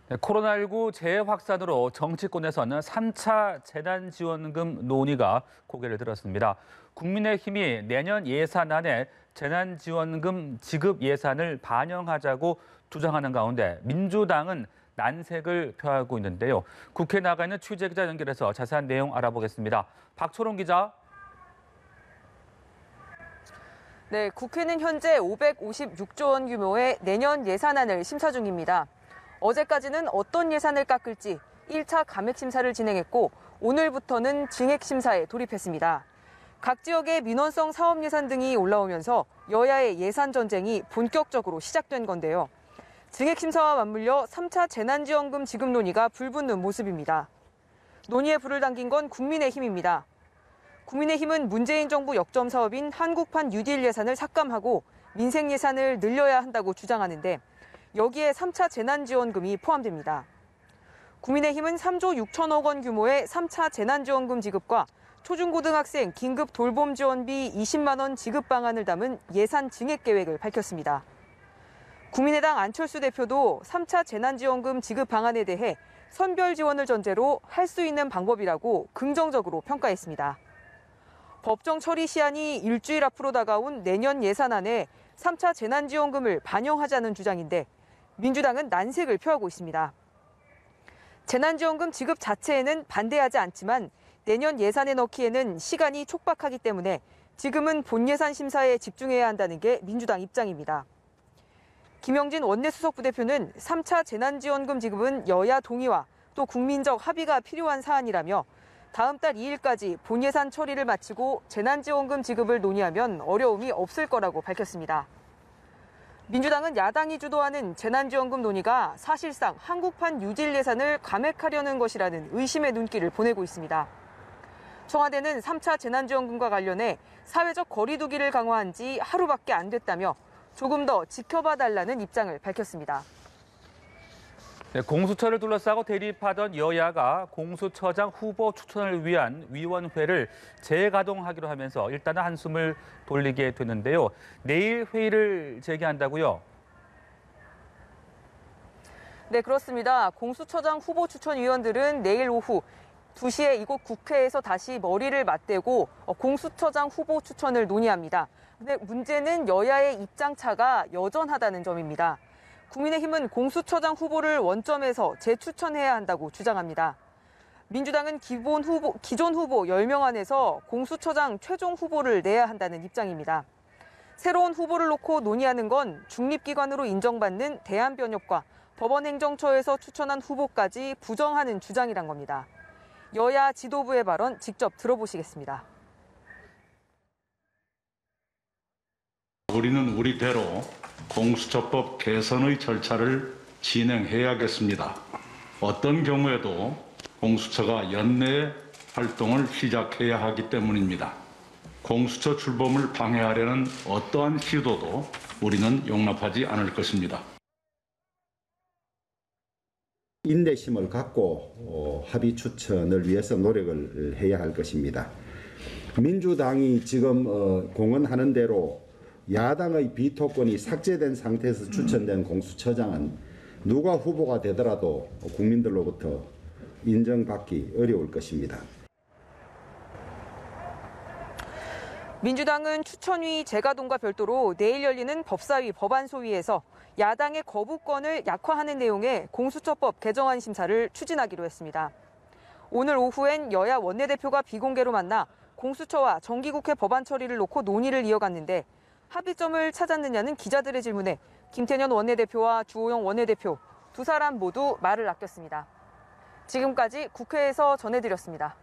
네, 코로나19 재확산으로 정치권에서는 3차 재난지원금 논의가 고개를 들었습니다. 국민의힘이 내년 예산안에 재난지원금 지급 예산을 반영하자고 주장하는 가운데 민주당은 난색을 표하고 있는데요. 국회에 나가 있는 취재기자 연결해서 자세한 내용 알아보겠습니다. 박초롱 기자. 네, 국회는 현재 556조 원 규모의 내년 예산안을 심사 중입니다. 어제까지는 어떤 예산을 깎을지 1차 감액 심사를 진행했고 오늘부터는 증액 심사에 돌입했습니다. 각 지역의 민원성 사업 예산 등이 올라오면서 여야의 예산 전쟁이 본격적으로 시작된 건데요. 증액 심사와 맞물려 3차 재난지원금 지급 논의가 불붙는 모습입니다. 논의에 불을 당긴 건 국민의힘입니다. 국민의힘은 문재인 정부 역점 사업인 한국판 뉴딜 예산을 삭감하고 민생 예산을 늘려야 한다고 주장하는데 여기에 3차 재난지원금이 포함됩니다. 국민의힘은 3조 6천억 원 규모의 3차 재난지원금 지급과 초중고등학생 긴급 돌봄 지원비 20만 원 지급 방안을 담은 예산 증액 계획을 밝혔습니다. 국민의당 안철수 대표도 3차 재난지원금 지급 방안에 대해 선별 지원을 전제로 할 수 있는 방법이라고 긍정적으로 평가했습니다. 법정 처리 시한이 일주일 앞으로 다가온 내년 예산안에 3차 재난지원금을 반영하자는 주장인데 민주당은 난색을 표하고 있습니다. 재난지원금 지급 자체에는 반대하지 않지만 내년 예산에 넣기에는 시간이 촉박하기 때문에 지금은 본예산 심사에 집중해야 한다는 게 민주당 입장입니다. 김영진 원내수석 부대표는 3차 재난지원금 지급은 여야 동의와 또 국민적 합의가 필요한 사안이라며 다음 달 2일까지 본예산 처리를 마치고 재난지원금 지급을 논의하면 어려움이 없을 거라고 밝혔습니다. 민주당은 야당이 주도하는 재난지원금 논의가 사실상 한국판 뉴딜 예산을 감액하려는 것이라는 의심의 눈길을 보내고 있습니다. 청와대는 3차 재난지원금과 관련해 사회적 거리 두기를 강화한 지 하루밖에 안 됐다며 조금 더 지켜봐 달라는 입장을 밝혔습니다. 네, 공수처를 둘러싸고 대립하던 여야가 공수처장 후보 추천을 위한 위원회를 재가동하기로 하면서 일단은 한숨을 돌리게 됐는데요. 내일 회의를 재개한다고요? 네, 그렇습니다. 공수처장 후보 추천 위원들은 내일 오후 2시에 이곳 국회에서 다시 머리를 맞대고 공수처장 후보 추천을 논의합니다. 근데 문제는 여야의 입장 차가 여전하다는 점입니다. 국민의힘은 공수처장 후보를 원점에서 재추천해야 한다고 주장합니다. 민주당은 기존 후보 10명 안에서 공수처장 최종 후보를 내야 한다는 입장입니다. 새로운 후보를 놓고 논의하는 건 중립기관으로 인정받는 대한변협과 법원행정처에서 추천한 후보까지 부정하는 주장이란 겁니다. 여야 지도부의 발언 직접 들어보시겠습니다. 우리는 우리대로 공수처법 개선의 절차를 진행해야겠습니다. 어떤 경우에도 공수처가 연내 활동을 시작해야 하기 때문입니다. 공수처 출범을 방해하려는 어떠한 시도도 우리는 용납하지 않을 것입니다. 인내심을 갖고 합의 추천을 위해서 노력을 해야 할 것입니다. 민주당이 지금 공언하는 대로 야당의 비토권이 삭제된 상태에서 추천된 공수처장은 누가 후보가 되더라도 국민들로부터 인정받기 어려울 것입니다. 민주당은 추천위 재가동과 별도로 내일 열리는 법사위 법안소위에서 야당의 거부권을 약화하는 내용의 공수처법 개정안 심사를 추진하기로 했습니다. 오늘 오후엔 여야 원내대표가 비공개로 만나 공수처와 정기국회 법안 처리를 놓고 논의를 이어갔는데 합의점을 찾았느냐는 기자들의 질문에 김태년 원내대표와 주호영 원내대표 두 사람 모두 말을 아꼈습니다. 지금까지 국회에서 전해드렸습니다.